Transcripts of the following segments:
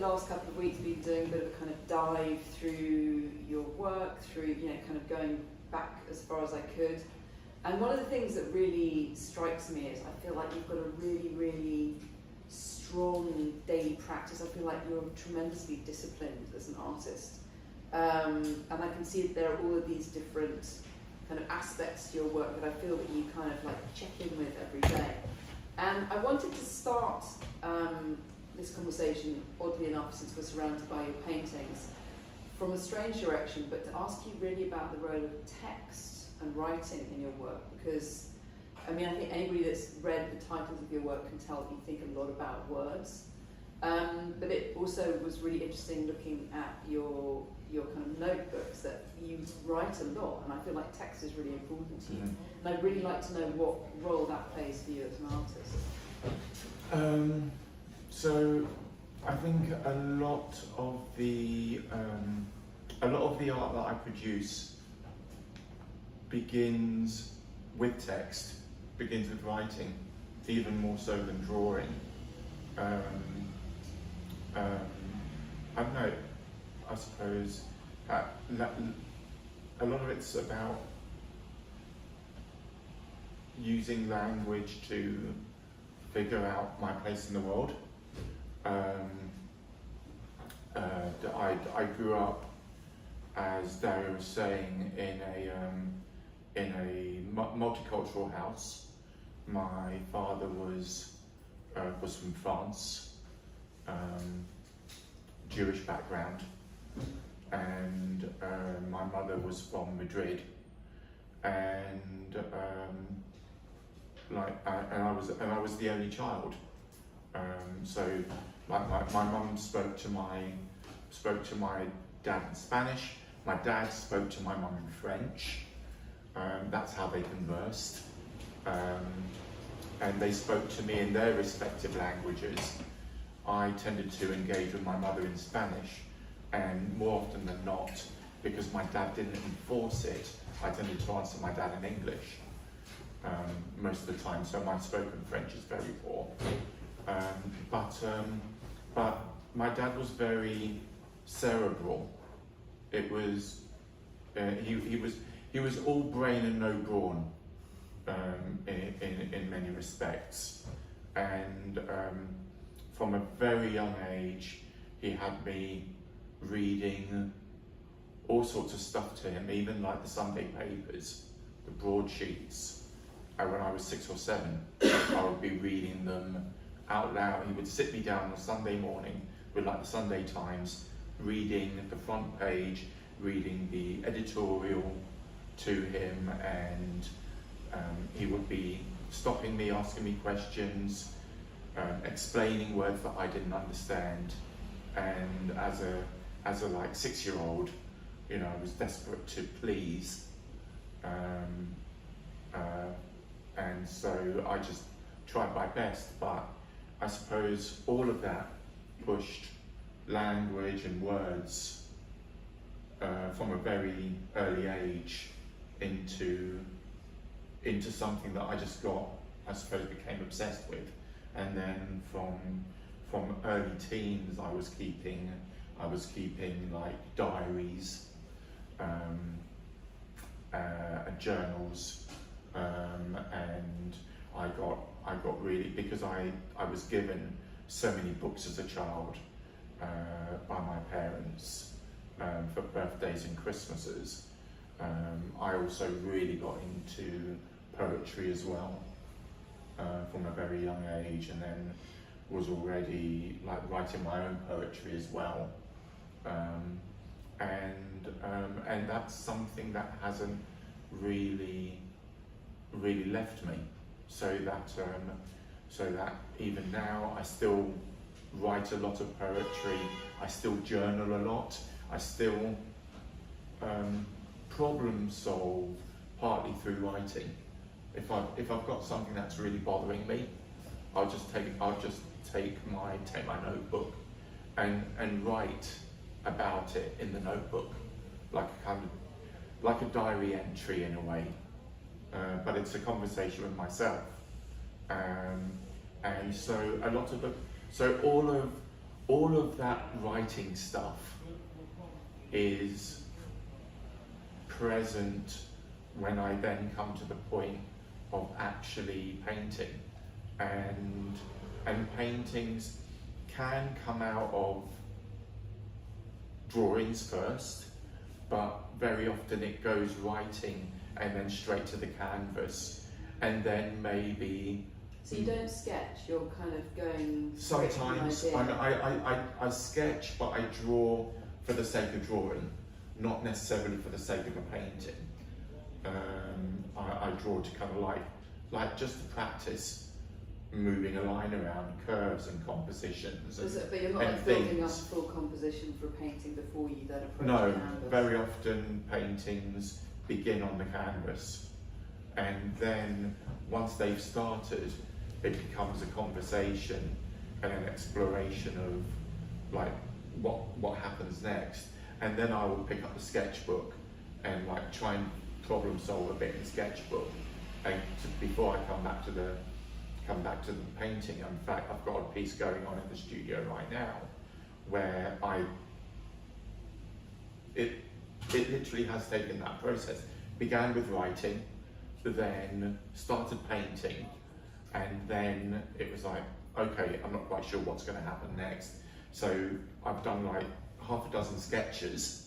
last couple of weeks been doing a bit of a kind of dive through your work, through, kind of going back as far as I could. And one of the things that really strikes me is I feel like you've got a really, really strong daily practice. I feel like you're tremendously disciplined as an artist. And I can see that there are all of these different kind of aspects to your work that I feel that you kind of like check in with every day. And I wanted to start this conversation, oddly enough, since we're surrounded by your paintings, from a strange direction, but to ask you really about the role of text and writing in your work, because I think anybody that's read the titles of your work can tell that you think a lot about words. But it also was really interesting looking at your kind of notebooks, that you write a lot, and I feel like text is really important to you. And I'd really like to know what role that plays for you as an artist. So I think a lot of the art that I produce begins with text, begins with writing, even more so than drawing. I don't know, I suppose a lot of it's about using language to figure out my place in the world. I grew up, as Dario was saying, in a multicultural house. My father was from France, Jewish background, and my mother was from Madrid, and I was the only child. So my mum spoke to my dad in Spanish. My dad spoke to my mum in French. That's how they conversed. And they spoke to me in their respective languages. I tended to engage with my mother in Spanish, and more often than not, because my dad didn't enforce it, I tended to answer my dad in English most of the time, so my spoken French is very poor. But my dad was very cerebral. It was he was all brain and no brawn in many respects, and from a very young age he had me reading all sorts of stuff to him, even like the Sunday papers, the broadsheets. When I was 6 or 7, I would be reading them out loud. He would sit me down on a Sunday morning with like the Sunday Times, reading the front page, reading the editorial to him, and he would be stopping me, asking me questions, explaining words that I didn't understand. And as a like 6-year-old, I was desperate to please, and so I just tried my best. But I suppose all of that pushed language and words from a very early age into something that I just became obsessed with. And then from early teens, I was keeping like diaries, journals, and I got really, because I was given so many books as a child by my parents for birthdays and Christmases. I also really got into poetry as well from a very young age, and then was already like writing my own poetry as well. And that's something that hasn't really left me. So that even now I still write a lot of poetry. I still journal a lot. I still problem solve partly through writing. If I've got something that's really bothering me, I'll just take my notebook and write about it in the notebook, like a diary entry in a way, but it's a conversation with myself. And so all all of that writing stuff is present when I then come to the point of actually painting, and paintings can come out of drawings first, but very often it goes writing and then straight to the canvas, and then maybe. So you don't sketch, you're kind of going. Sometimes I sketch, but I draw for the sake of drawing, not necessarily for the sake of a painting. I draw to kind of like just to practice moving a line around curves and compositions. But you're not like building up a full composition for a painting before you then approach the canvas? No, very often paintings begin on the canvas, and then once they've started, it becomes a conversation and an exploration of like what happens next. And then I will pick up the sketchbook and like try and problem solve a bit in the sketchbook, and before I come back to the painting. In fact, I've got a piece going on in the studio right now where it literally has taken that process. Began with writing, then started painting, and then it was like, okay, I'm not quite sure what's going to happen next. So I've done like half a dozen sketches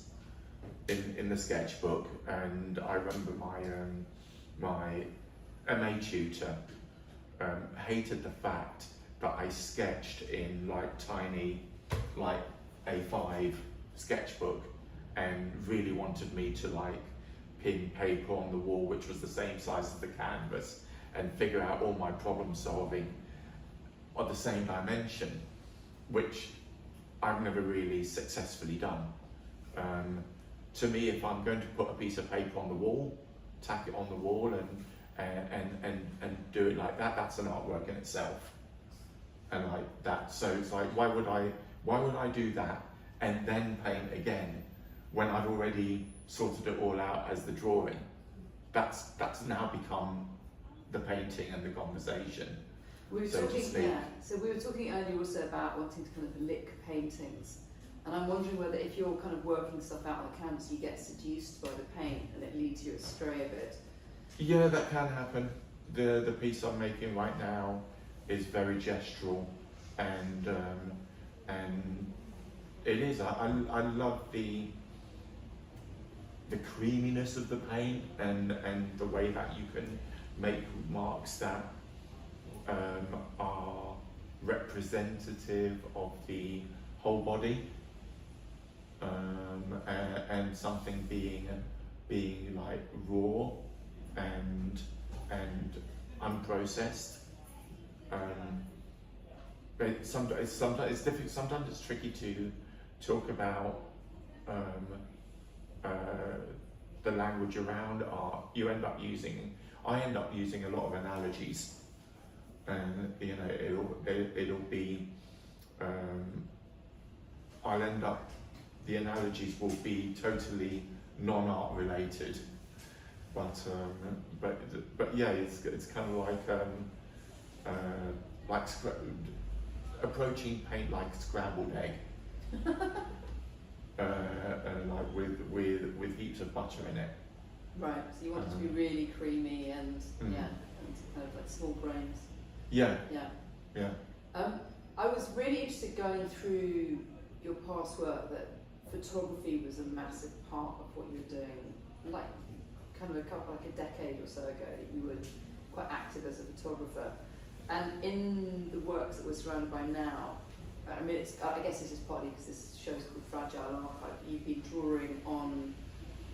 in the sketchbook, and I remember my MA tutor hated the fact that I sketched in like tiny, like A5 sketchbook, and really wanted me to like pin paper on the wall, which was the same size as the canvas, and figure out all my problem solving on the same dimension, which I've never really successfully done. To me, if I'm going to put a piece of paper on the wall, tack it on the wall and do it like that, that's an artwork in itself. And like that, so it's like, why would I do that and then paint again when I've already sorted it all out as the drawing? That's now become the painting and the conversation. We were so talking, to speak. yeah. So we were talking earlier also about wanting to kind of lick paintings, and I'm wondering whether if you're kind of working stuff out on the canvas, you get seduced by the paint and it leads you astray a bit. Yeah, that can happen. The piece I'm making right now is very gestural, and it is. I love the creaminess of the paint and the way that you can make marks that are representative of the whole body, and something being like raw and unprocessed. But sometimes it's difficult. Sometimes it's tricky to talk about the language around art. I end up using a lot of analogies, and you know it'll be. I'll end up. The analogies will be totally non-art related, but yeah, it's kind of like approaching paint like scrambled egg, like with heaps of butter in it. Right. So you want it to be really creamy and and kind of like small grains. Yeah. Yeah. Yeah. I was really interested going through your past work that photography was a massive part of what you were doing, like kind of a decade or so ago. You were quite active as a photographer, and in the works that we're surrounded by now, I mean, I guess this is partly because this show's called Fragile Archive. You've been drawing on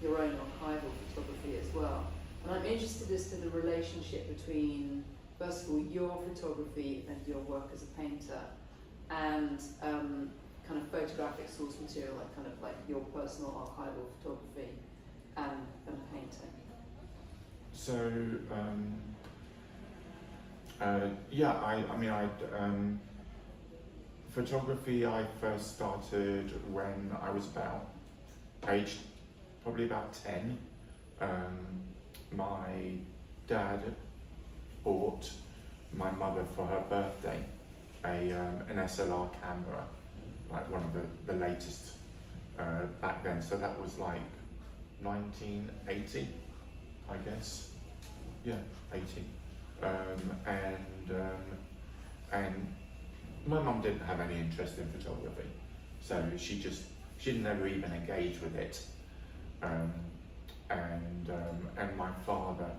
your own archival photography as well, and I'm interested as to the relationship between, first of all, your photography and your work as a painter, and kind of photographic source material, like kind of like your personal archival photography and painting. So photography I first started when I was probably about 10. My dad bought my mother for her birthday an SLR camera, like one of the latest back then. So that was like 1980, I guess. Yeah, 80. And my mum didn't have any interest in photography, so she never even engaged with it. And my father,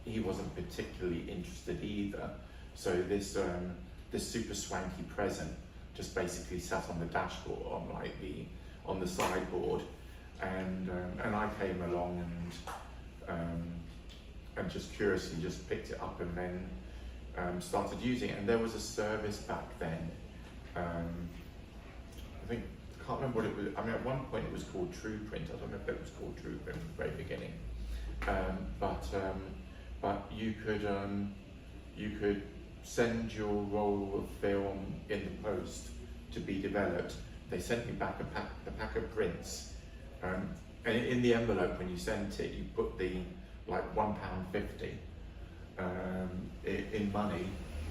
he wasn't particularly interested either. So this super swanky present just basically sat on the dashboard, on the sideboard, and I came along and just curiously just picked it up and then started using it. And there was a service back then. I can't remember what it was. I mean, at one point it was called True Print. I don't know if it was called True Print at the very beginning. But you could send your roll of film in the post to be developed. They sent me back a pack of prints, and in the envelope when you sent it, you put the like £1.50 in money,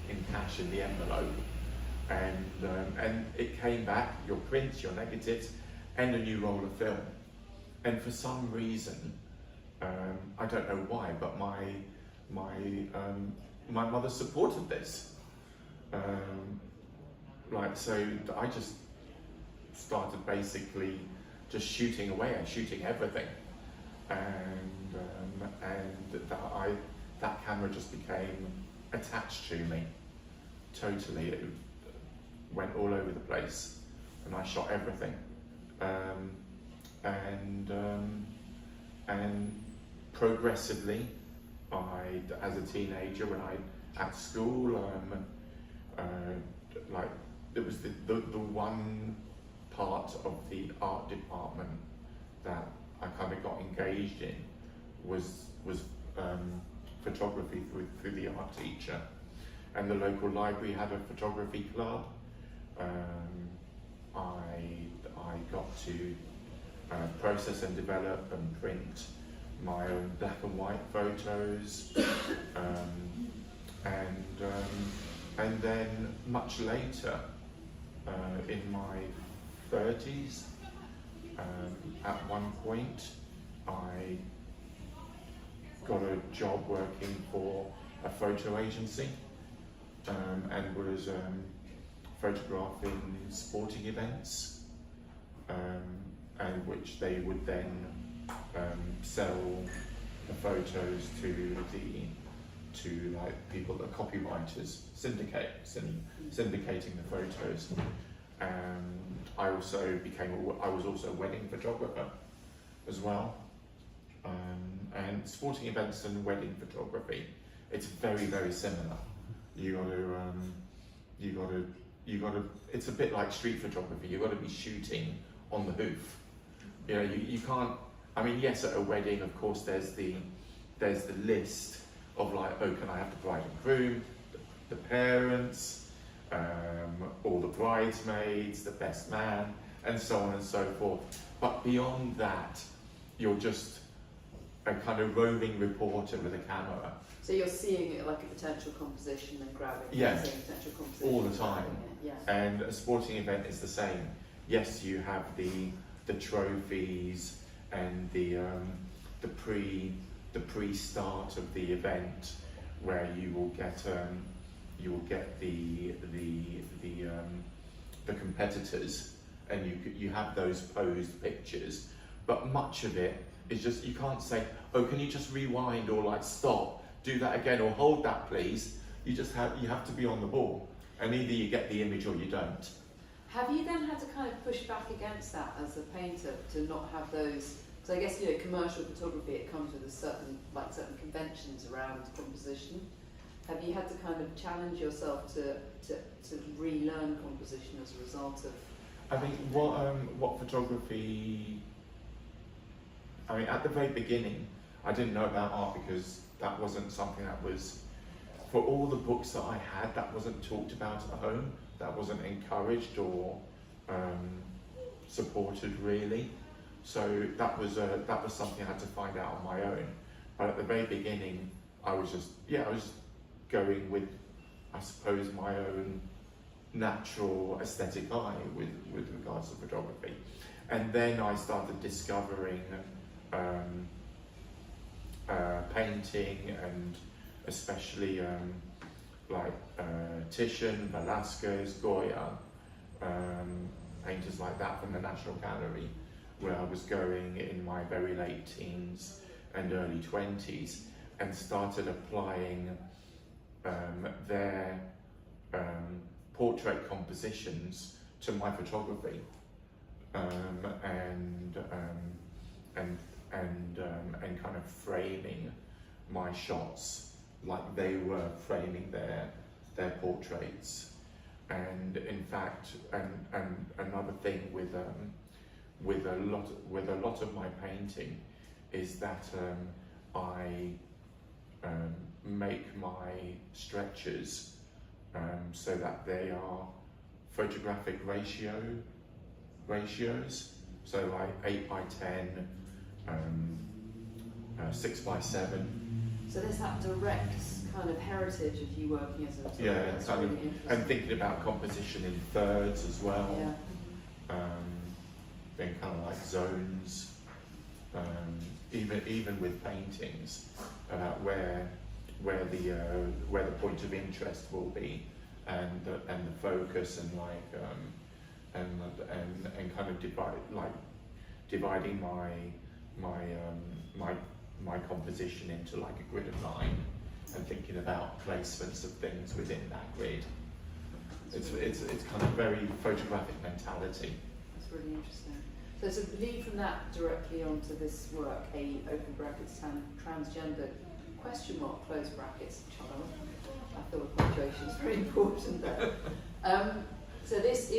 in cash in the envelope, and it came back, your prints, your negatives, and a new roll of film. And for some reason, I don't know why, but my mother supported this. So I just started basically just shooting away and shooting everything, and that camera just became attached to me totally. It went all over the place, and I shot everything. And progressively, as a teenager, when I at school, there was the one part of the art department that I kind of got engaged in was photography through the art teacher, and the local library had a photography club. I got to process and develop and print my own black and white photos, and then much later, in my 30s, at one point I got a job working for a photo agency, and was photographing sporting events, and which they would then sell the photos to like people, the copywriters, syndicating the photos. And I was also a wedding photographer as well. And sporting events and wedding photography, it's very, very similar. You gotta. It's a bit like street photography. You got to be shooting on the hoof. You know, you can't. I mean, yes, at a wedding, of course, there's the list of like, oh, can I have the bride and groom, the parents, all the bridesmaids, the best man, and so on and so forth. But beyond that, you're just a kind of roving reporter with a camera. So you're seeing it like a potential composition and grabbing Yeah, seeing potential composition all the time. Yeah. And a sporting event is the same. Yes, you have the trophies and the pre-start of the event, where you will get the competitors, and you have those posed pictures. But much of it is just, you can't say, oh, can you just rewind, or like stop, do that again, or hold that please. You have to be on the ball, and either you get the image or you don't. Have you then had to kind of push back against that as a painter, to not have those? Because I guess, you know, commercial photography, it comes with certain conventions around composition. Have you had to kind of challenge yourself to relearn composition as a result of? I think what photography. I mean, at the very beginning, I didn't know about art because that wasn't something that was, for all the books that I had, that wasn't talked about at home. That wasn't encouraged or supported really. So that was something I had to find out on my own. But at the very beginning, I was just going with, I suppose, my own natural aesthetic eye with regards to photography. And then I started discovering painting, and especially Titian, Velasquez, Goya, painters like that from the National Gallery, where I was going in my very late teens and early 20s, and started applying their portrait compositions to my photography, and kind of framing my shots like they were framing their portraits. And in fact, and another thing with a lot of my painting is that I make my stretches so that they are photographic ratios, so like 8 by 10, 6 by 7. So there's that direct kind of heritage of you working as a photographer. Yeah, That's kind really of, interesting. and thinking about composition in thirds as well. Yeah. Then kind of like zones. Even with paintings, about where the point of interest will be, and the focus, and and kind of dividing my composition into like a grid of 9, and thinking about placements of things within that grid. It's kind of very photographic mentality. That's really interesting. So to lead from that directly onto this work, a open brackets transgender question mark close brackets child. I feel the punctuation is very important there. So this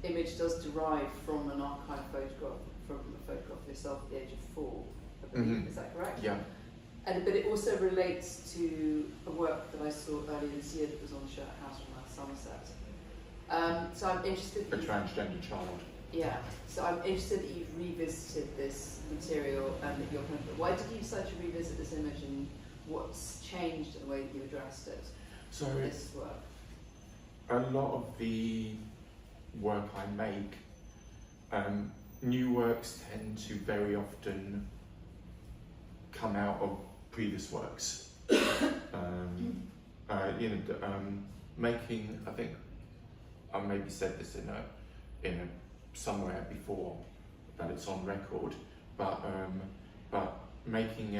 image does derive from an archive photograph, from a photograph of yourself at the age of 4, I believe. Mhm. Is that correct? Yeah. But it also relates to a work that I saw earlier this year that was on show at House from Somerset. So I'm interested. A transgender child. Yeah. So I'm interested that you've revisited this material, and that you're kind of. Why did you decide to revisit this image, and what's changed in the way that you addressed it? So This work. a lot of the work I make, new works tend to very often come out of previous works. Making, I think I maybe said this in a somewhere before, that it's on record, but making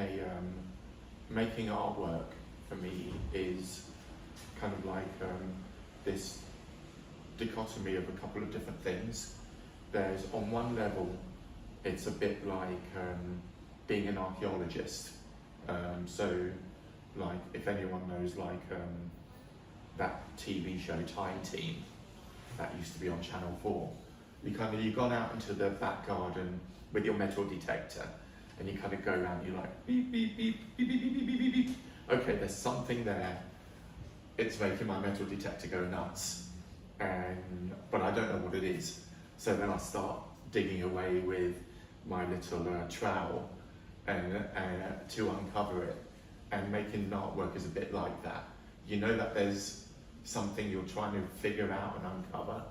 artwork for me is kind of like this dichotomy of a couple of different things. There's, on one level, it's a bit like being an archaeologist. So, like, if anyone knows, like, that TV show Time Team that used to be on Channel 4, you've gone out into the back garden with your metal detector, and you kind of go around, you're like, beep, beep, beep, beep, beep, beep, beep, beep, beep. Okay, there's something there. It's making my metal detector go nuts, but I don't know what it is. So then I start digging away with my little trowel and to uncover it. And making artwork is a bit like that. You know that there's something you're trying to figure out and uncover,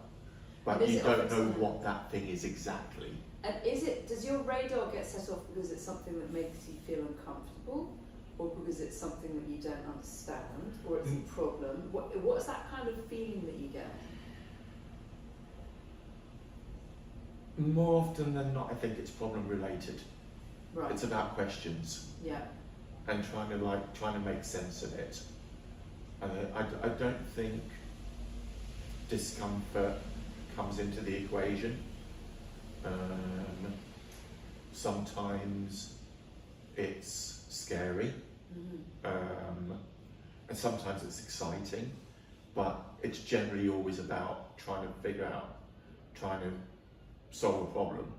but you don't know what that thing is exactly. And does your radar get set off because it's something that makes you feel uncomfortable, or because it's something that you don't understand, or it's a problem? What's that kind of feeling that you get? More often than not, I think it's problem related. Right. It's about questions. Yeah. And trying to make sense of it. I don't think discomfort comes into the equation. Sometimes it's scary, and sometimes it's exciting, but it's generally always about trying to solve a problem,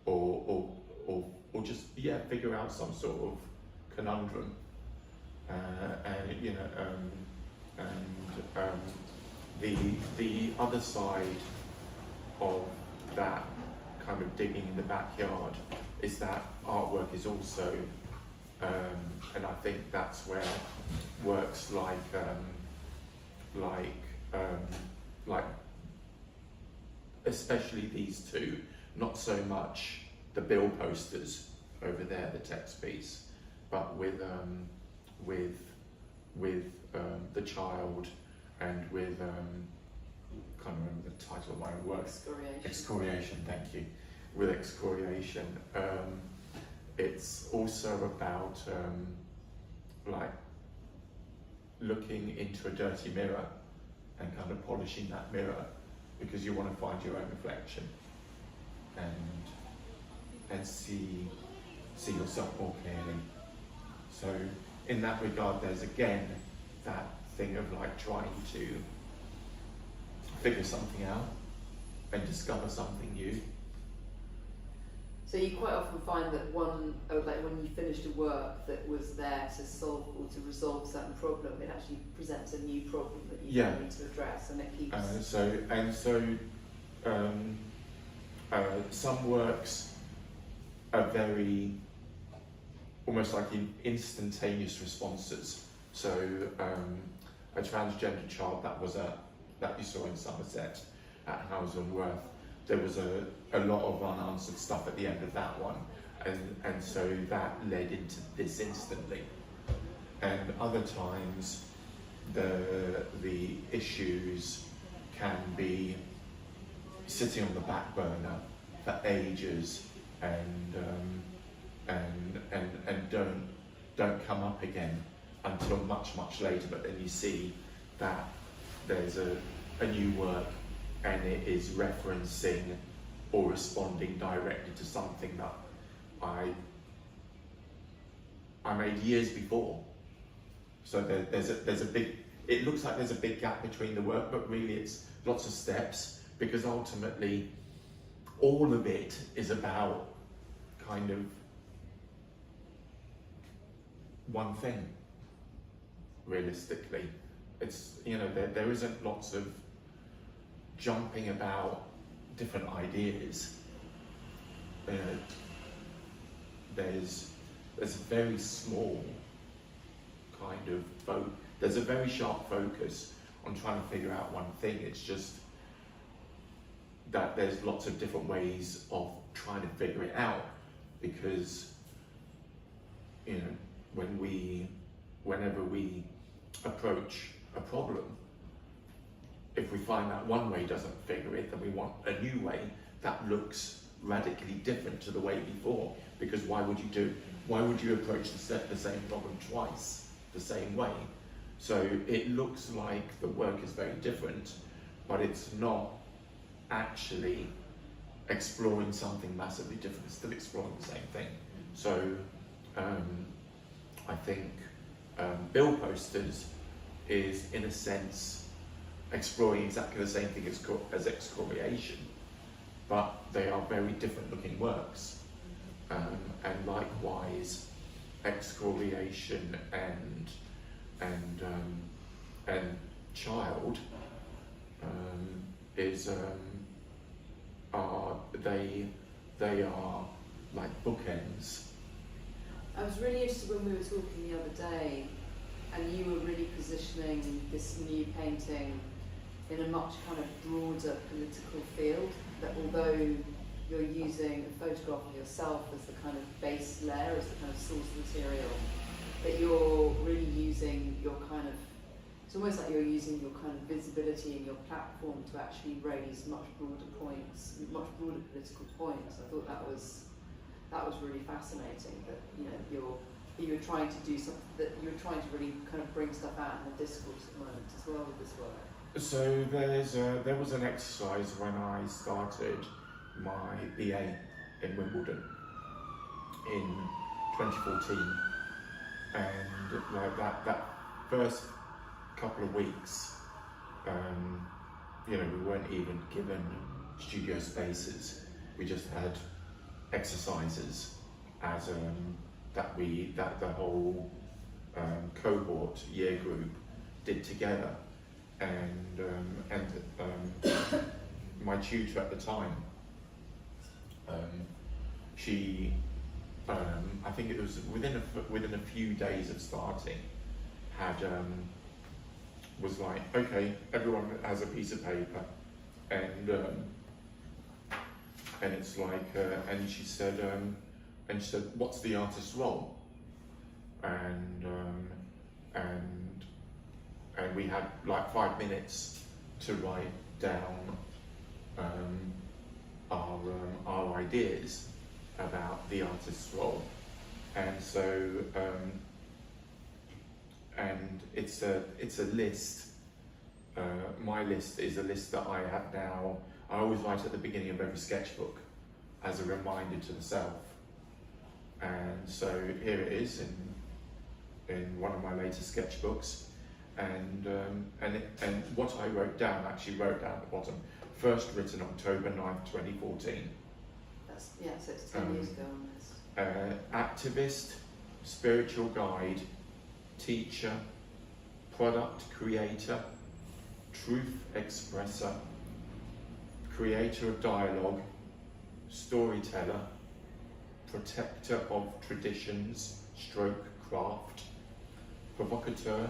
or just figure out some sort of conundrum, the other side of that kind of digging in the backyard is that artwork is also, and I think that's where works like like especially these two, not so much the bill posters over there, the text piece, but with the child and with can't remember the title of my work. Excoriation. Thank you. With excoriation, it's also about like looking into a dirty mirror and kind of polishing that mirror because you want to find your own reflection and see yourself more clearly. So in that regard, there's again that thing of like trying to figure something out and discover something new. So you quite often find that like when you finished a work that was there to solve or to resolve a certain problem, it actually presents a new problem that you need to address, and it keeps. Some works are very almost like instantaneous responses. So a transgender child that you saw in Somerset at Howes and Worth, there was a lot of unanswered stuff at the end of that one, and so that led into this instantly. And other times the issues can be sitting on the back burner for ages and don't come up again until much later. But then you see that there's a new work and it is referencing or responding directly to something that I made years before. So there's a big, it looks like there's a big gap between the work, but really it's lots of steps, because ultimately all of it is about kind of one thing, realistically. It's, there isn't lots of jumping about different ideas. There's a very small kind of there's a very sharp focus on trying to figure out one thing. It's just that there's lots of different ways of trying to figure it out, because whenever we approach a problem, if we find that one way doesn't figure it, then we want a new way that looks radically different to the way before. Because why would you approach the same problem twice the same way? So it looks like the work is very different, but it's not actually exploring something massively different. It's still exploring the same thing. So I think bill posters is, in a sense, exploring exactly the same thing as excoriation, but they are very different looking works. And likewise, excoriation and child they are like bookends. I was really interested when we were talking the other day, and you were really positioning this new painting in a much kind of broader political field, that although you're using a photograph of yourself as the kind of base layer, as the kind of source material, that you're really using your kind of, it's almost like you're using your kind of visibility and your platform to actually raise much broader points, much broader political points. I thought that was really fascinating, that you're trying to do something, that you're trying to really kind of bring stuff out in the discourse at the moment as well with this work. So there was an exercise when I started my BA in Wimbledon in 2014, and like that first couple of weeks, we weren't even given studio spaces. We just had exercises as that the whole cohort year group did together, and my tutor at the time, she, I think it was within a few days of starting, had was like, okay, everyone has a piece of paper, and it's like, and she said, what's the artist's role? And we had like 5 minutes to write down our ideas about the artist's role, and so and it's a list. My list is a list that I have now. I always write at the beginning of every sketchbook as a reminder to the self, and so here it is in one of my later sketchbooks, and what I wrote down, actually wrote down at the bottom, first written October 9th, 2014. That's, yeah, so it's 10 years ago almost. Activist, spiritual guide, teacher, product creator, truth expresser, creator of dialogue, storyteller, protector of traditions, stroke craft, provocateur,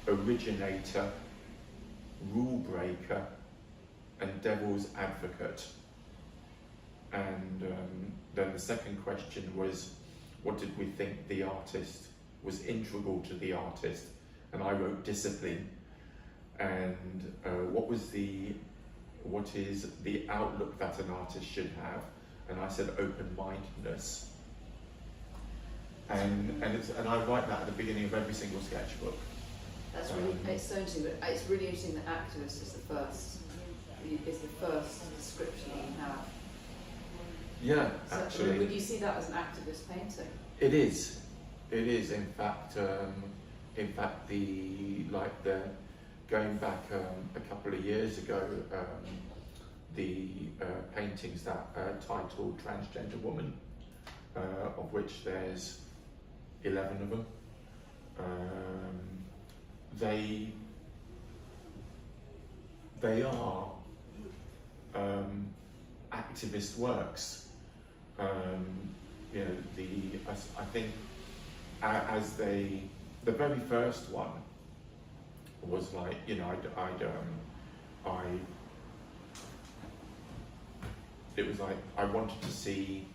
originator, rule breaker, and devil's advocate. And then the second question was, what did we think the artist was integral to the artist? And I wrote discipline. And what is the outlook that an artist should have? And I said open-mindedness. And I write that at the beginning of every single sketchbook. That's really, it's so interesting, but it's really interesting that activist is the first description you have. Yeah, So, actually. would you see that as an activist painting? It is. It is. In fact, going back a couple of years ago, the paintings that titled Transgender Woman, of which there's 11 of them, they are activist works. You know, I think as the very first one was like, you know, it was like I wanted to see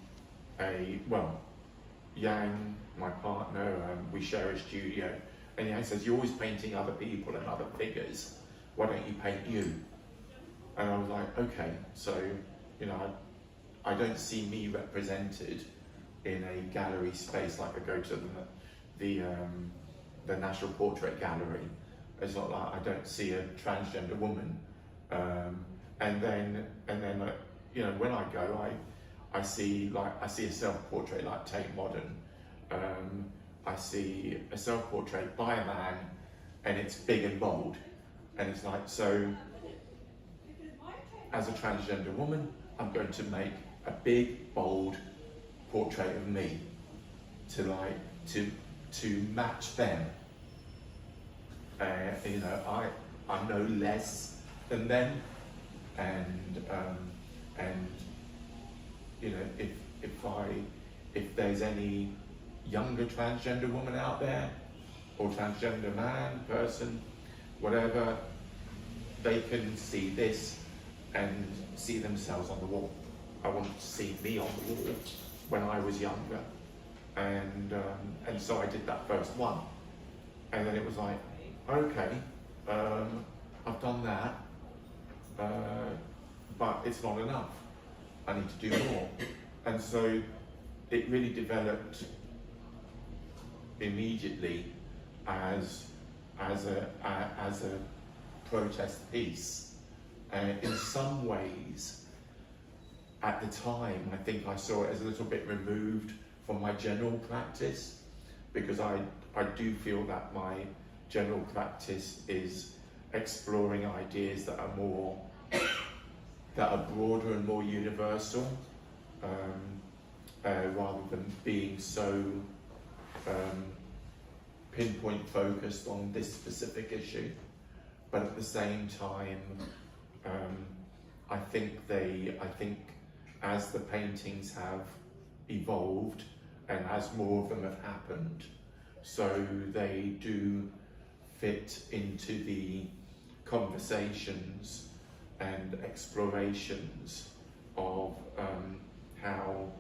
Yang, my partner, we share a studio, and Yang says, you're always painting other people and other figures, why don't you paint you? And I was like, okay, so, you know, I don't see me represented in a gallery space like I go to the National Portrait Gallery. It's not like I don't see a transgender woman, and then you know, when I go, I see a self-portrait like Tate Modern. I see a self-portrait by a man, and it's big and bold, and it's like, so as a transgender woman, I'm going to make a big, bold portrait of me to match them. You know, I'm no less than them, and you know, if there's any younger transgender woman out there, or transgender man, person, whatever, they can see this and see themselves on the wall. I wanted to see me on the wall when I was younger, and so I did that first one, and then it was like, okay, I've done that, but it's not enough. I need to do more, and so it really developed immediately as a protest piece. In some ways, at the time, I think I saw it as a little bit removed from my general practice, because I do feel that my general practice is exploring ideas that are broader and more universal, rather than being so pinpoint focused on this specific issue. But at the same time, I think as the paintings have evolved and as more of them have happened, so they do fit into the conversations and explorations of how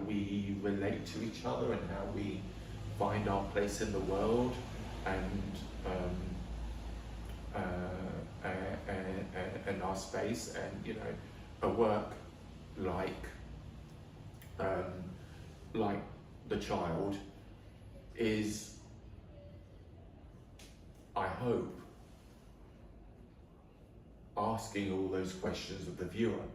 we relate to each other and how we find our place in the world, and our space, and a work like The Child is, I hope, asking all those questions of the viewer.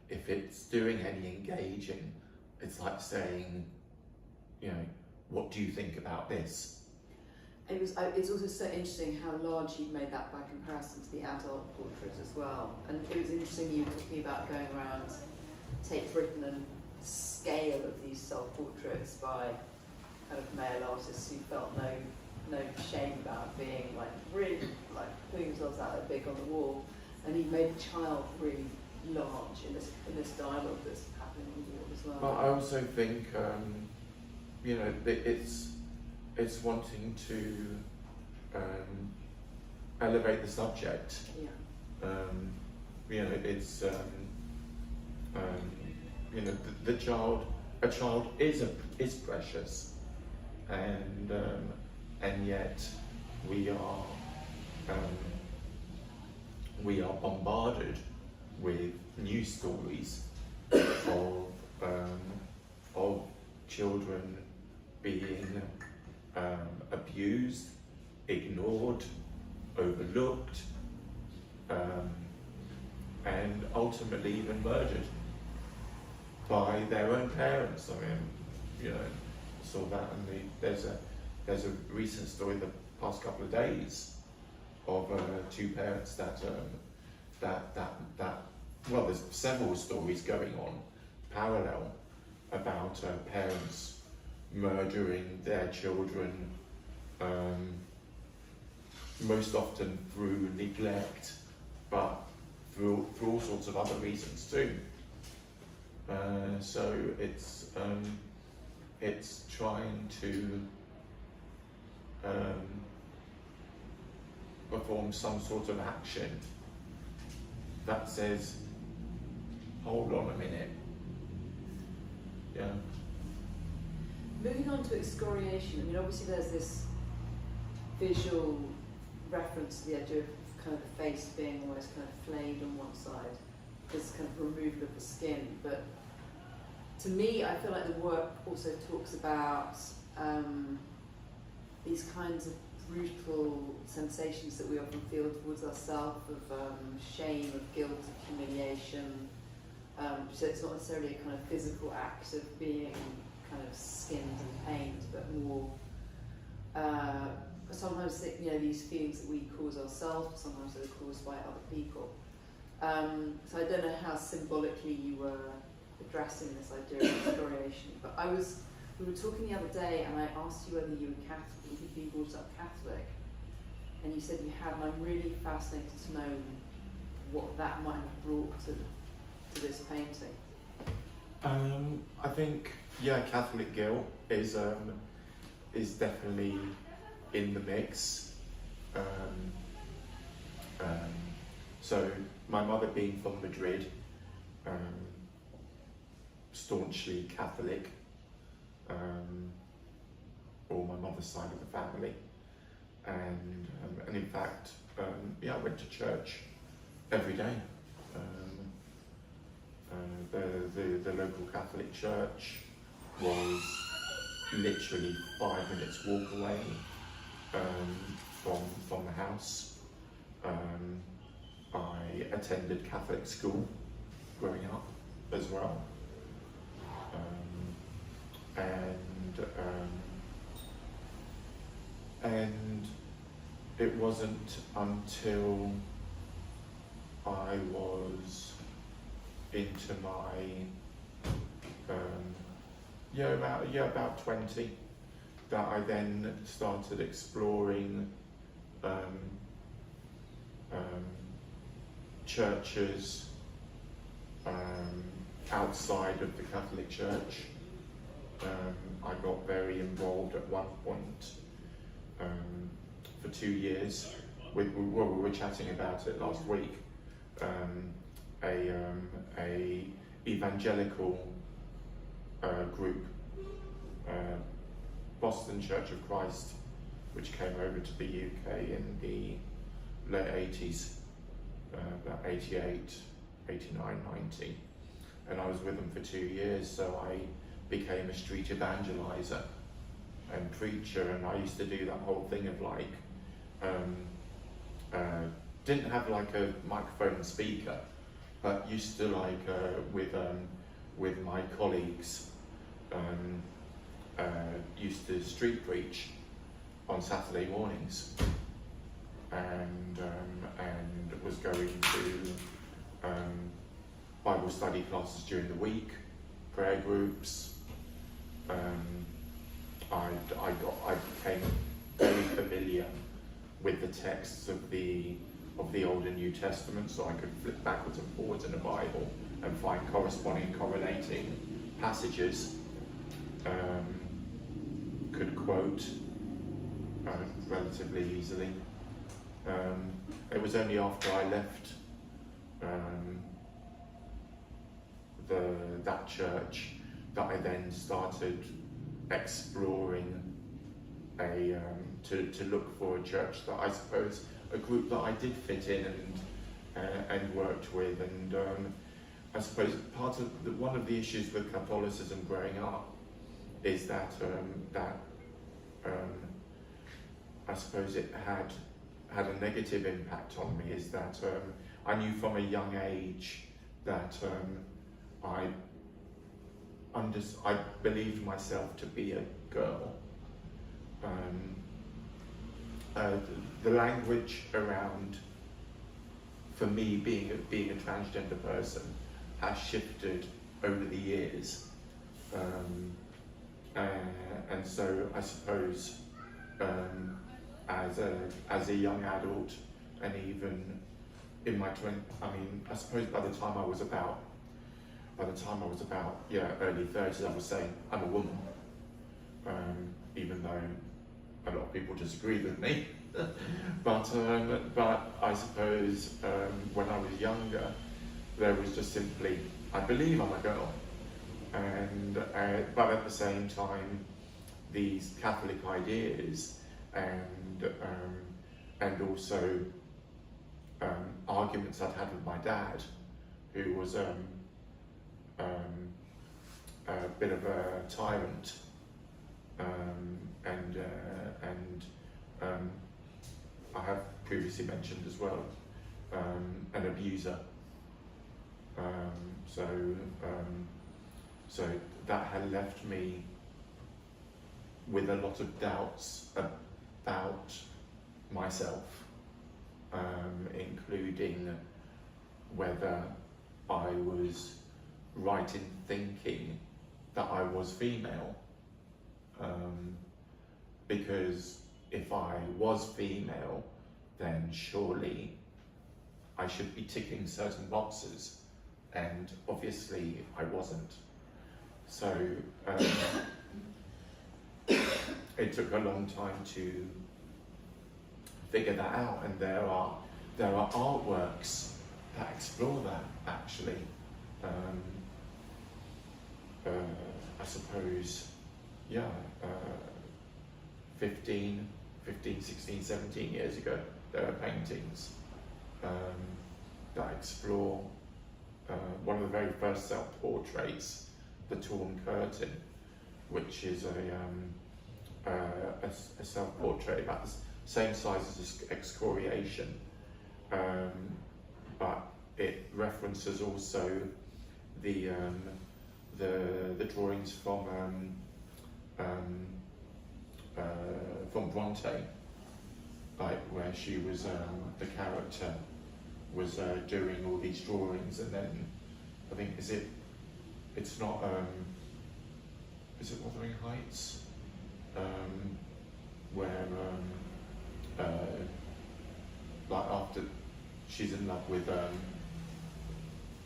If it's doing any engaging, it's like saying, what do you think about this? It's also so interesting how large you've made that by comparison to the adult portrait as well. And it was interesting you were talking about going around Tate Britain and scale of these self-portraits by kind of male artists who felt no shame about being really putting themselves out there big on the wall. And he made The Child really large in this dialogue that's happening on the wall as well. Well, I also think it's wanting to elevate the subject. Yeah. It's a child is precious, and yet we are bombarded with news stories of children being abused, ignored, overlooked, and ultimately even murdered by their own parents. I mean, saw that, and there's a recent story the past couple of days of two parents that well, there's several stories going on parallel about parents murdering their children, most often through neglect, but through all sorts of other reasons too. So it's trying to perform some sort of action that says, hold on a minute. Yeah. Moving on to excoriation, I mean, obviously there's this visual reference to the idea of kind of the face being almost kind of flayed on one side, this kind of removal of the skin. But to me, I feel like the work also talks about these kinds of brutal sensations that we often feel towards ourselves, of shame, of guilt, of humiliation. So it's not necessarily a kind of physical act of being kind of skinned and pained, but more sometimes these feelings that we cause ourselves, sometimes they're caused by other people. So I don't know how symbolically you were addressing this idea of excoriation, but we were talking the other day, and I asked you whether you were Catholic, you'd been brought up Catholic, and you said you had, and I'm really fascinated to know what that might have brought to this painting. I think, Catholic guilt is definitely in the mix. So my mother being from Madrid, staunchly Catholic, or my mother's side of the family, and in fact, I went to church every day. The local Catholic church was literally 5 minutes walk away from the house. I attended Catholic school growing up as well, and it wasn't until I was into my about 20 that I then started exploring churches outside of the Catholic Church, I got very involved at one point for 2 years. We were chatting about it last week. A evangelical group, Boston Church of Christ, which came over to the UK in the late 80s, about 88, 89, 90. And I was with them for 2 years, so I became a street evangelizer and preacher, and I used to do that whole thing of like, didn't have like a microphone and speaker, but used to like, with my colleagues, used to street preach on Saturday mornings, and was going to Bible study classes during the week, prayer groups. I became very familiar with the texts of the Old and New Testament, so I could flip backwards and forwards in the Bible and find corresponding, correlating passages. Could quote relatively easily. It was only after I left that church that I then started exploring to look for a church that I suppose, a group that I did fit in and worked with, and I suppose one of the issues with Catholicism growing up is that I suppose it had a negative impact on me, is that I knew from a young age that I believed myself to be a girl. The language around, for me, being a transgender person has shifted over the years, and so I suppose as a young adult, and even in my I suppose by the time I was about early 30s, I was saying I'm a woman, even though a lot of people disagreed with me. but I suppose when I was younger, there was just simply, I believe I'm a girl, and but at the same time, these Catholic ideas and also arguments I'd had with my dad, who was a bit of a tyrant, and I have previously mentioned as well, an abuser. So that had left me with a lot of doubts about myself, including whether I was right in thinking that I was female, because if I was female, then surely I should be ticking certain boxes, and obviously I wasn't. So it took a long time to figure that out, and there are artworks that explore that actually. I suppose, 15, 16, 17 years ago, there are paintings that explore one of the very first self-portraits, The Torn Curtain, which is a self-portrait about the same size as excoriation, but it references also the drawings from Bronte, like where she was the character was doing all these drawings, and then I think is it Wuthering Heights, where like after she's in love with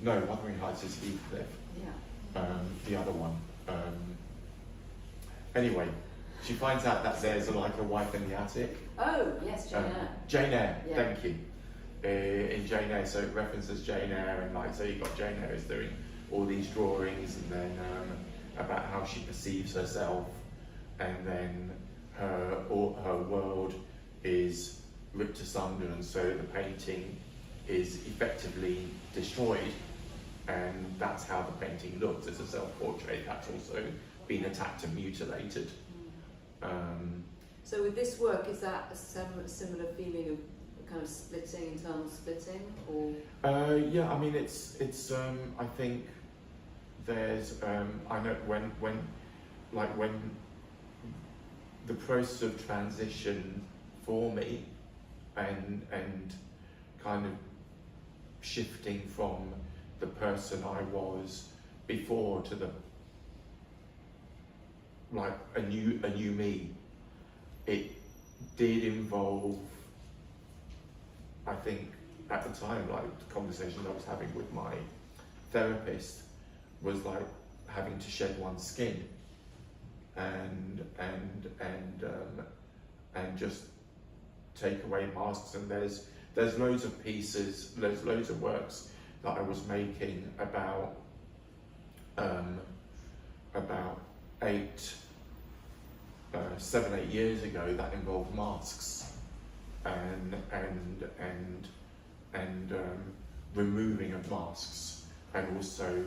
no, Wuthering Heights is Heathcliff. Yeah. The other one, Anyway, she finds out that there's like a wife in the attic. Oh, yes, Jane Eyre. Jane Eyre, Yeah. thank you. In Jane Eyre, so it references Jane Eyre, and like, so you've got Jane Eyre is doing all these drawings, and then about how she perceives herself, and then her world is ripped asunder, and so the painting is effectively destroyed, and that's how the painting looks. It's a self-portrait that's also been attacked and mutilated. So with this work, is that a similar feeling of kind of splitting, internal splitting, or? Yeah, I mean it's I think there's I know when the process of transition for me and kind of shifting from the person I was before to the like a new me, it did involve, I think at the time, like the conversations I was having with my therapist was like having to shed one's skin and just take away masks. And there's loads of pieces, there's loads of works that I was making about 7, 8 years ago that involved masks and removing of masks, and also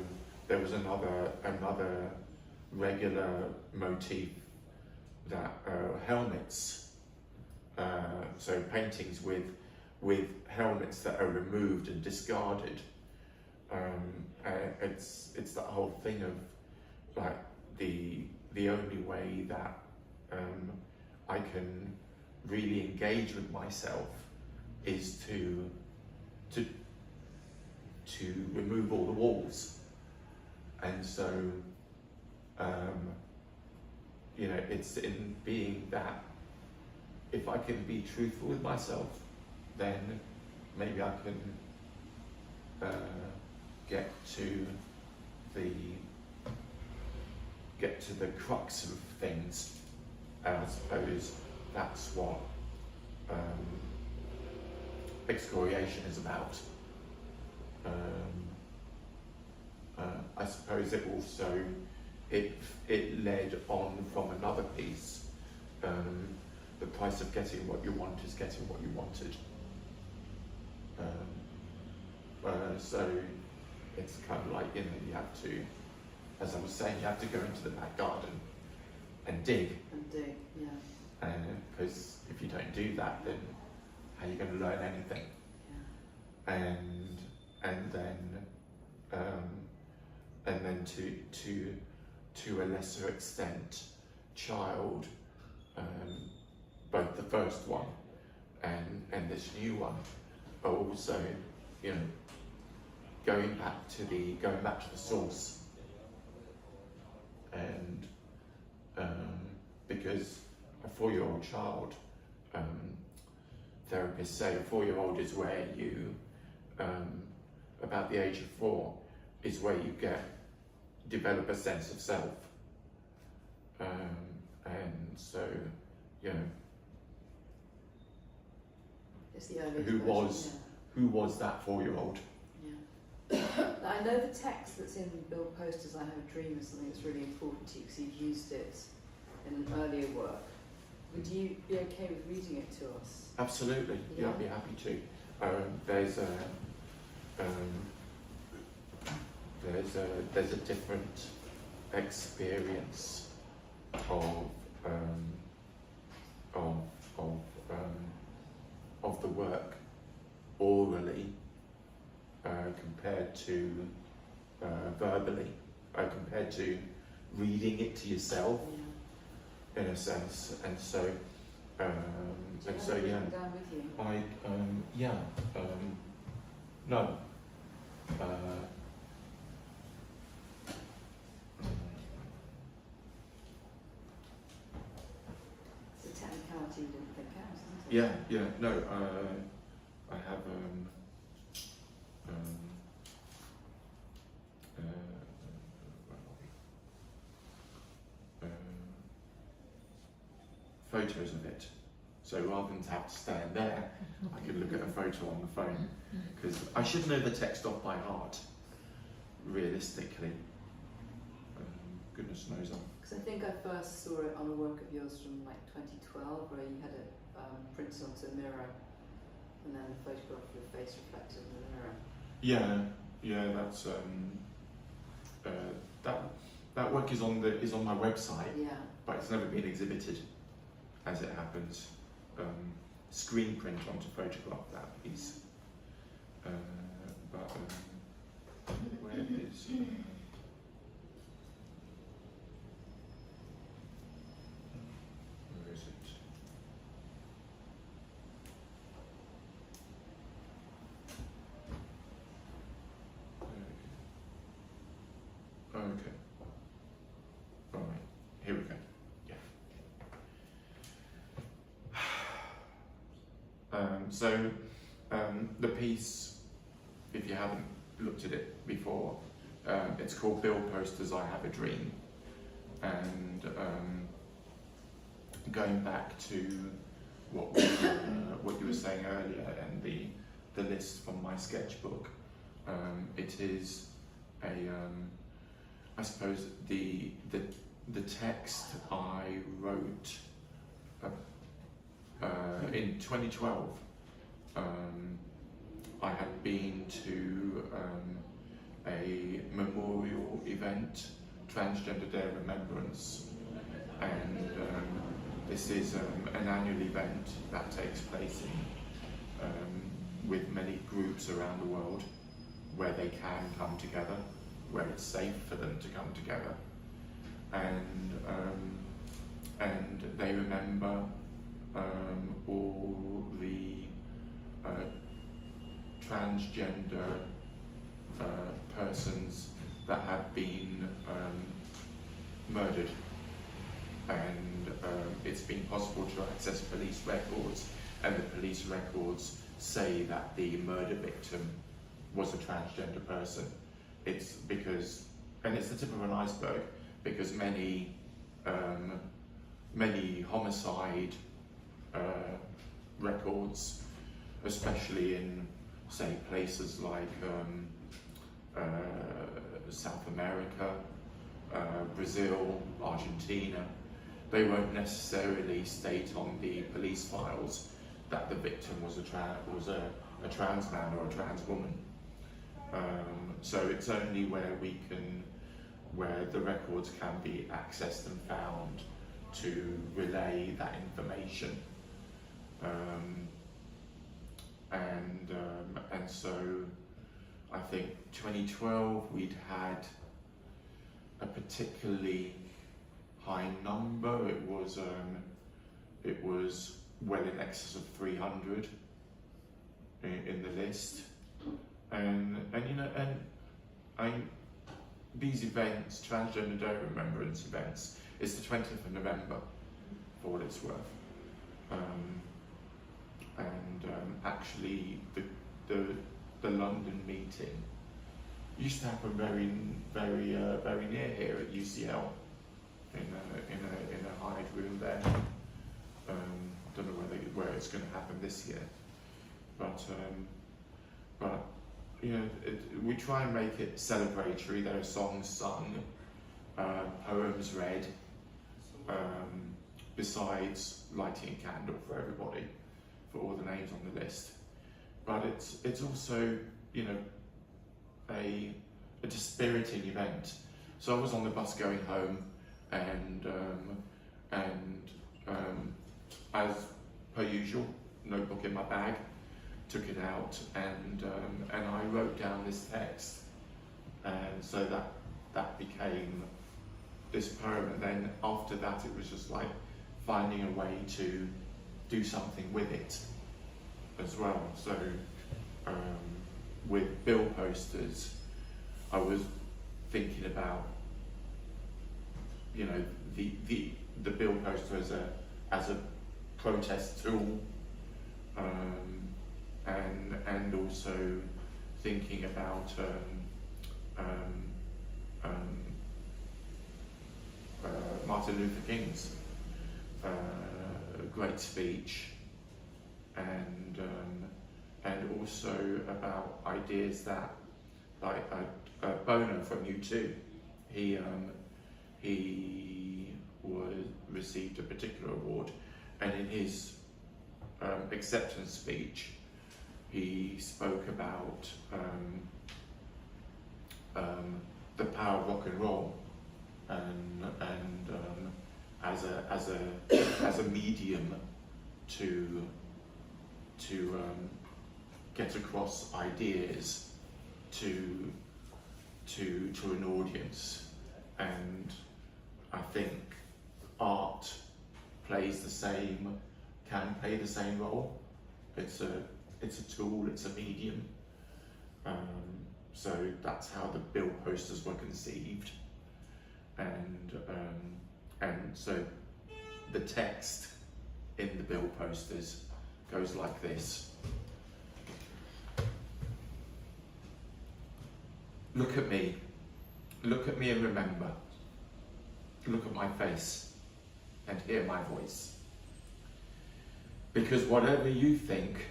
there was another regular motif that helmets, so paintings with helmets that are removed and discarded. It's that whole thing of like the only way that I can really engage with myself is to remove all the walls. And so you know, it's in being that if I can be truthful with myself, then maybe I can get to the crux of things. And I suppose that's what excoriation is about. I suppose it also it led on from another piece. The price of getting what you want is getting what you wanted. So it's kind of like, you know, you have to, as I was saying, you have to go into the back garden and dig. And dig, yeah. Because if you don't do that, then how are you going to learn anything? Yeah. And then to a lesser extent, child, both the first one and this new one are also, you know, going back to the source. And because a 4-year-old child, therapists say a 4-year-old is where you, about the age of 4, is where you develop a sense of self. And so, you know, It's the earliest who version, was that 4-year-old? Yeah. I know the text that's in Bill Poster's I Have a Dream is something that's really important to you because you've used it in an earlier work. Would you be okay with reading it to us? Absolutely, yeah, I'd be happy to. There's a different experience of the work orally compared to verbally, compared to reading it to yourself, in a sense. And so Do you have it written down with you? No. It's a technicality you didn't think out, isn't it? Yeah, no, I have, photos of it. So rather than to have to stand there, I could look at a photo on the phone, because I should know the text off by heart, realistically. Goodness knows. Because I think I first saw it on a work of yours from like 2012, where you had it printed onto a mirror, and then a photograph of your face reflected in the mirror. Yeah, that's that work is on my website, Yeah. but it's never been exhibited, as it happens. Screen print onto photograph that piece, but where is? Where is it? Okay. All right. Here we go. Yeah. The piece, if you haven't looked at it before, it's called Bill Posters I Have a Dream, and going back to what you were saying earlier and the list from my sketchbook, it is I suppose the text I wrote in 2012. I had been to a memorial event, Transgender Day of Remembrance, and this is an annual event that takes place with many groups around the world, where they can come together, where it's safe for them to come together, and they remember all the transgender persons that have been murdered, and it's been possible to access police records, and the police records say that the murder victim was a transgender person. It's because, and it's the tip of an iceberg, because many homicide records, especially in, say, places like South America, Brazil, Argentina, they won't necessarily state on the police files that the victim was a trans man or a trans woman. So it's only where the records can be accessed and found to relay that information. And so I think 2012 we'd had a particularly high number. It was well in excess of 300 in the list, and these events, Transgender Day of Remembrance events, it's the 20th of November for what it's worth. Actually, the London meeting used to happen very near here at UCL, in a hired room there. Don't know where it's going to happen this year, but you know, we try and make it celebratory. There are songs sung, poems read, besides lighting a candle for everybody, for all the names on the list. But it's also, you know, a dispiriting event. So I was on the bus going home, and as per usual, notebook in my bag, took it out, and I wrote down this text, and so that became this poem. And then after that, it was just like finding a way to do something with it as well. So with bill posters, I was thinking about, you know, the bill poster as a protest tool, and also thinking about Martin Luther King's great speech, and also about ideas that, like Bono from U2, he received a particular award, and in his acceptance speech, he spoke about the power of rock and roll, and as a medium to get across ideas to an audience. And I think art can play the same role. It's a tool, it's a medium. So that's how the bill posters were conceived. And so the text in the bill posters goes like this. Look at me and remember. Look at my face and hear my voice. Because whatever you think,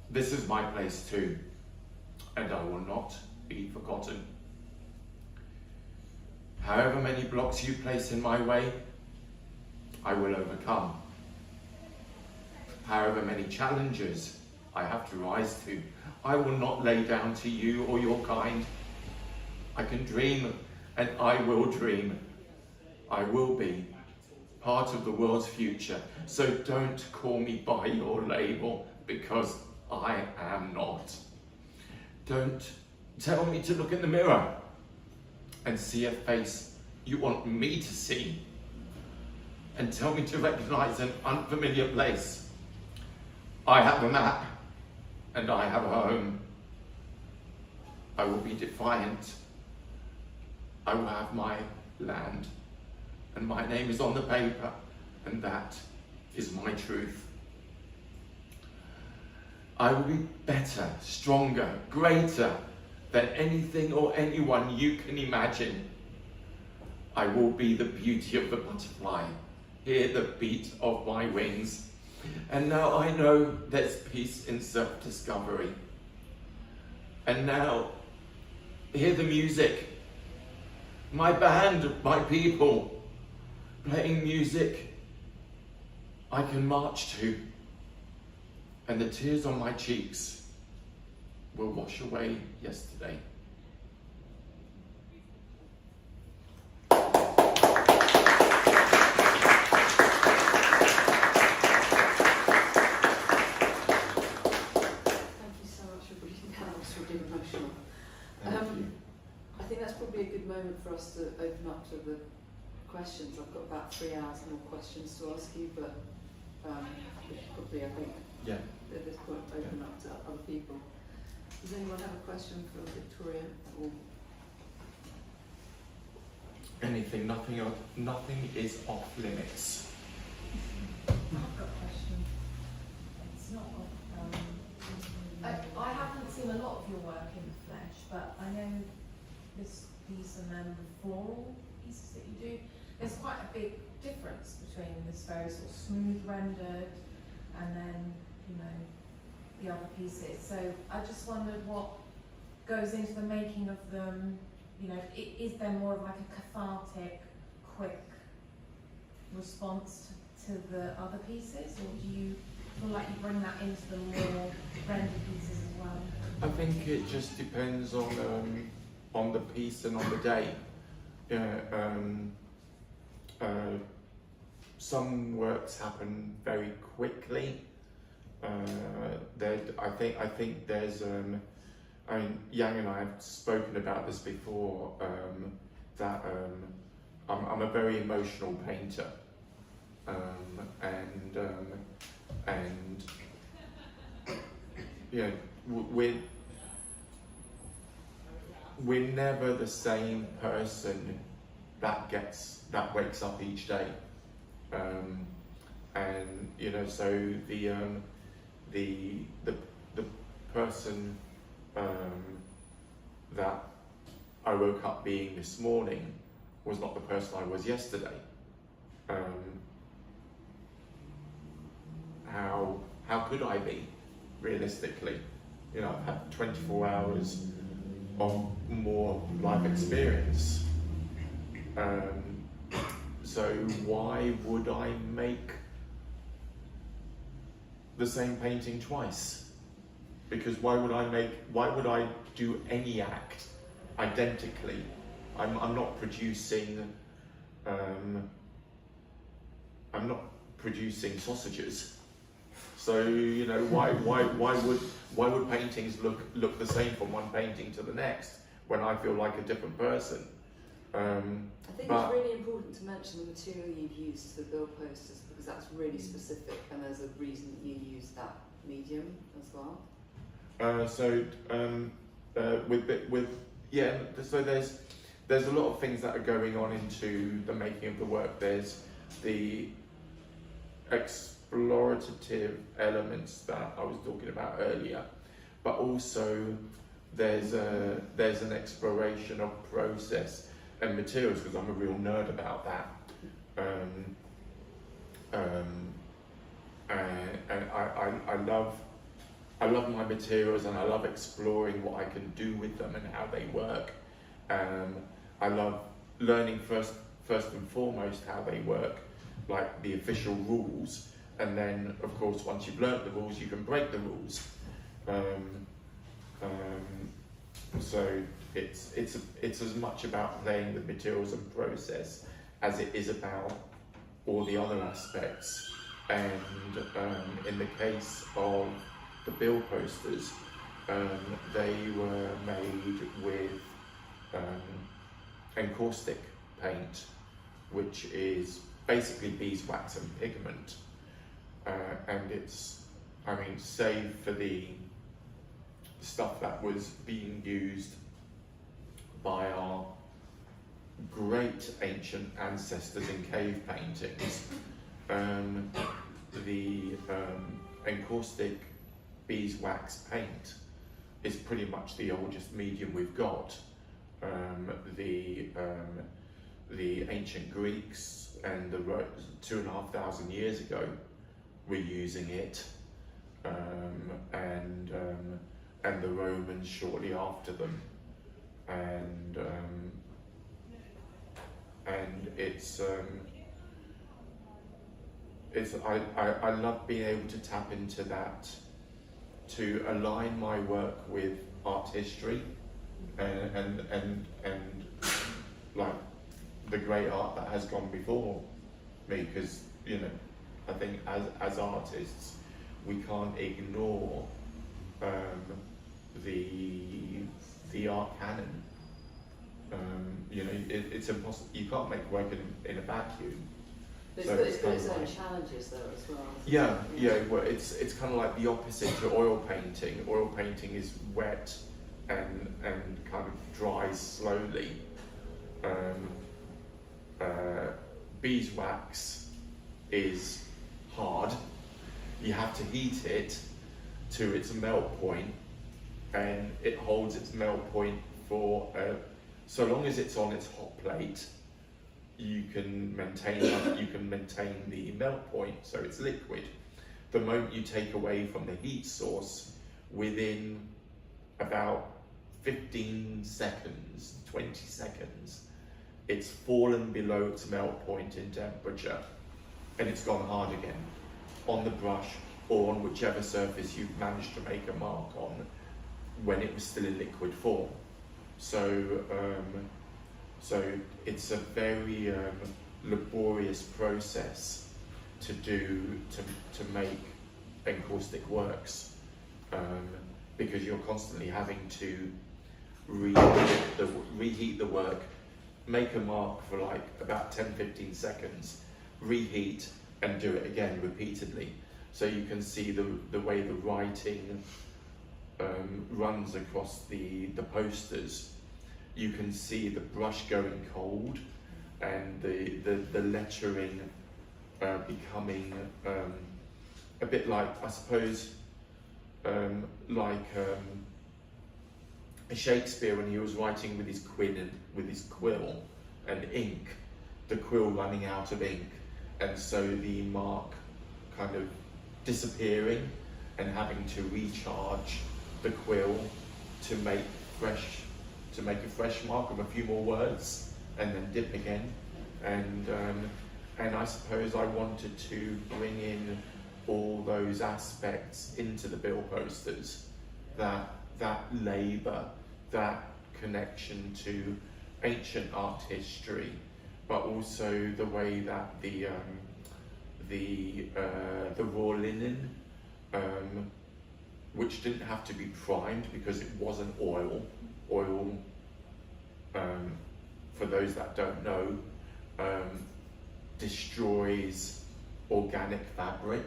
this is my place too, and I will not be forgotten. However many blocks you place in my way, I will overcome. However many challenges I have to rise to, I will not lay down to you or your kind. I can dream, and I will dream. I will be part of the world's future. So don't call me by your label, because I am not. Don't tell me to look in the mirror and see a face you want me to see, and tell me to recognize an unfamiliar place. I have a map, and I have a home. I will be defiant. I will have my land, and my name is on the paper, and that is my truth. I will be better, stronger, greater than anything or anyone you can imagine. I will be the beauty of the butterfly, hear the beat of my wings. And now I know there's peace in self-discovery. And now, hear the music. My band, my people, playing music I can march to. And the tears on my cheeks will wash away yesterday. I think that's probably a good moment for us to open up to the questions. I've got about 3 hours more questions to ask you, but we should probably, I think, at this point, open up to other people. Does anyone have a question for Victoria? Or anything, nothing is off limits. I've got a question. It's not I haven't seen a lot of your work in the flesh, but I know this piece and then the floral pieces that you do, there's quite a big difference between this very sort of smooth rendered and then, the other pieces. So I just wondered what goes into the making of them. Is there more of like a cathartic, quick response to the other pieces, or do you feel like you bring that into the more rendered pieces as well? I think it just depends on the piece and on the day. Some works happen very quickly. I think there's Yang and I have spoken about this before, that I'm a very emotional painter, and we're never the same person that wakes up each day, and so the person that I woke up being this morning was not the person I was yesterday. how could I be, realistically? You know, I've had 24 hours of more life experience. So why would I make the same painting twice? Because why would I do any act identically? I'm not producing sausages. So, you know, why would paintings look the same from one painting to the next when I feel like a different person? I think it's really important to mention the material you've used to the bill posters, because that's really specific, and there's a reason that you use that medium as well. So there's a lot of things that are going on into the making of the work. There's the explorative elements that I was talking about earlier, but also there's an exploration of process and materials, because I'm a real nerd about that. And I love my materials, and I love exploring what I can do with them and how they work. I love learning first and foremost how they work, like the official rules, and then of course once you've learnt the rules you can break the rules. So it's as much about playing with materials and process as it is about all the other aspects. And in the case of the bill posters, they were made with encaustic paint, which is basically beeswax and pigment, and it's, I mean, save for the stuff that was being used by our great ancient ancestors in cave paintings, the encaustic beeswax paint is pretty much the oldest medium we've got. The ancient Greeks and the 2,500 years ago were using it, and the Romans shortly after them, and I love being able to tap into that, to align my work with art history and like the great art that has gone before me, because, you know, I think as artists we can't ignore the art canon. You know, it's impossible. You can't make work in a vacuum. But So it's got it's its kind own of challenges though as well. Yeah. Well, it's kind of like the opposite to oil painting. Oil painting is wet and kind of dries slowly. Beeswax is hard. You have to heat it to its melt point, and it holds its melt point for so long as it's on its hot plate. You can maintain the melt point, so it's liquid. The moment you take away from the heat source, within about 15 seconds, 20 seconds, it's fallen below its melt point in temperature, and it's gone hard again on the brush or on whichever surface you've managed to make a mark on when it was still in liquid form. So it's a very laborious process to make encaustic works, because you're constantly having to reheat the work, make a mark for like about 10-15 seconds, reheat, and do it again repeatedly. So you can see the way the writing runs across the posters. You can see the brush going cold and the lettering becoming a bit like, I suppose, Shakespeare when he was writing with his quill and ink, the quill running out of ink, and so the mark kind of disappearing and having to recharge the quill to make a fresh mark of a few more words and then dip again. And I suppose I wanted to bring in all those aspects into the bill posters, that labour, that connection to ancient art history, but also the way that the raw linen, which didn't have to be primed because it wasn't oil. Oil, for those that don't know, destroys organic fabric.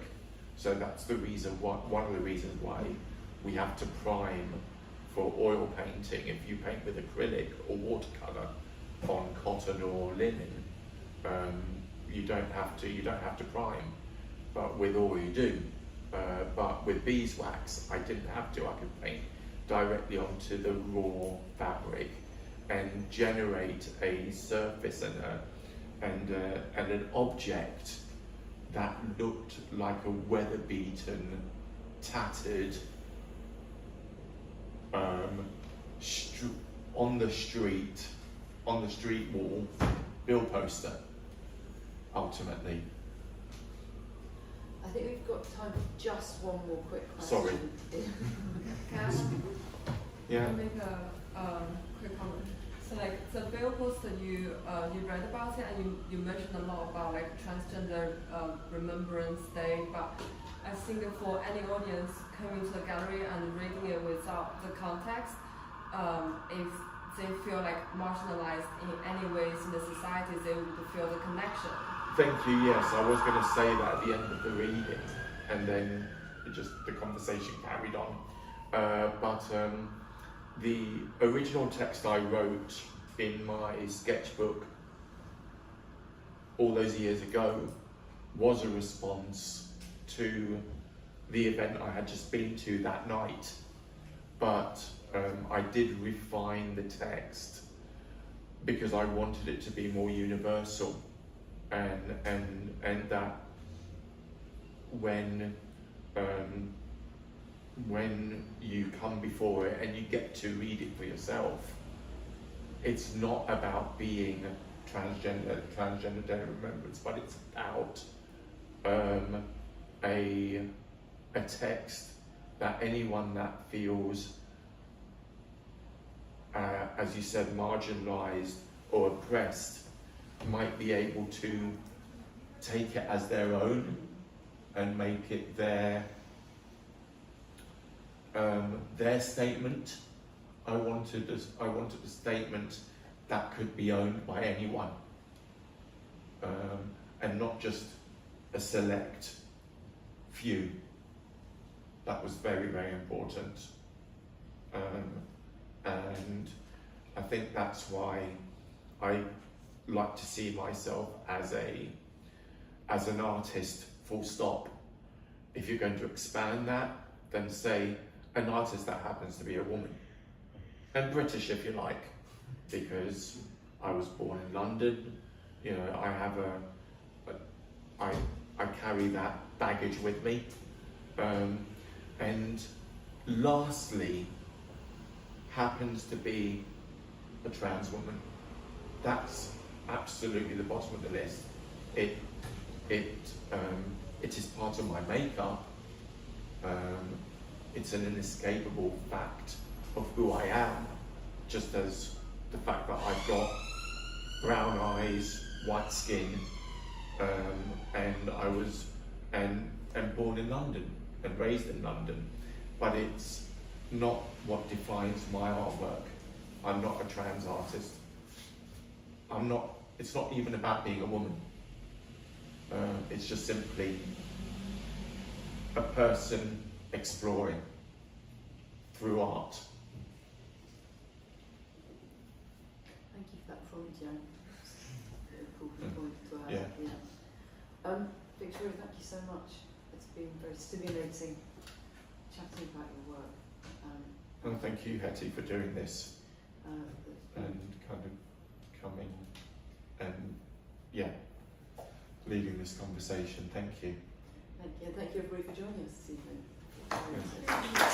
So that's the reason why, one of the reasons why we have to prime for oil painting. If you paint with acrylic or watercolour on cotton or linen, you don't have to prime, but with oil you do. But with beeswax, I didn't have to. I could paint directly onto the raw fabric and generate a surface and an object that looked like a weather-beaten, tattered, on the street wall bill poster. Ultimately. I think we've got time for just one more quick question. Sorry. Yeah. Can I make a quick comment? So like the bill poster you read about it, and you mentioned a lot about like transgender Remembrance Day, but I think for any audience coming to the gallery and reading it without the context, if they feel like marginalized in any ways in the society, they would feel the connection. Thank you, yes, I was going to say that at the end of the reading, and then the conversation carried on. But the original text I wrote in my sketchbook all those years ago was a response to the event I had just been to that night. But I did refine the text because I wanted it to be more universal. And that when you come before it and you get to read it for yourself, it's not about being transgender Day of Remembrance, but it's about a text that anyone that feels, as you said, marginalised or oppressed might be able to take it as their own and make it their statement. I wanted a statement that could be owned by anyone, and not just a select few. That was very, very important, and I think that's why I like to see myself as an artist, full stop. If you're going to expand that, then say an artist that happens to be a woman, and British if you like, because I was born in London. You know, I have I carry that baggage with me. And lastly, happens to be a trans woman. That's absolutely the bottom of the list. It is part of my makeup. It's an inescapable fact of who I am, just as the fact that I've got brown eyes, white skin, and I was born in London and raised in London, but it's not what defines my artwork. I'm not a trans artist. It's not even about being a woman. It's just simply a person exploring through art. Thank you for that point, Jan. Cool point to add. Yeah. Victoria, thank you so much. It's been very stimulating chatting about your work. And thank you, Hettie, for doing this and kind of coming and leading this conversation. Thank you. Thank you. Thank you everybody for joining us this evening. Yes.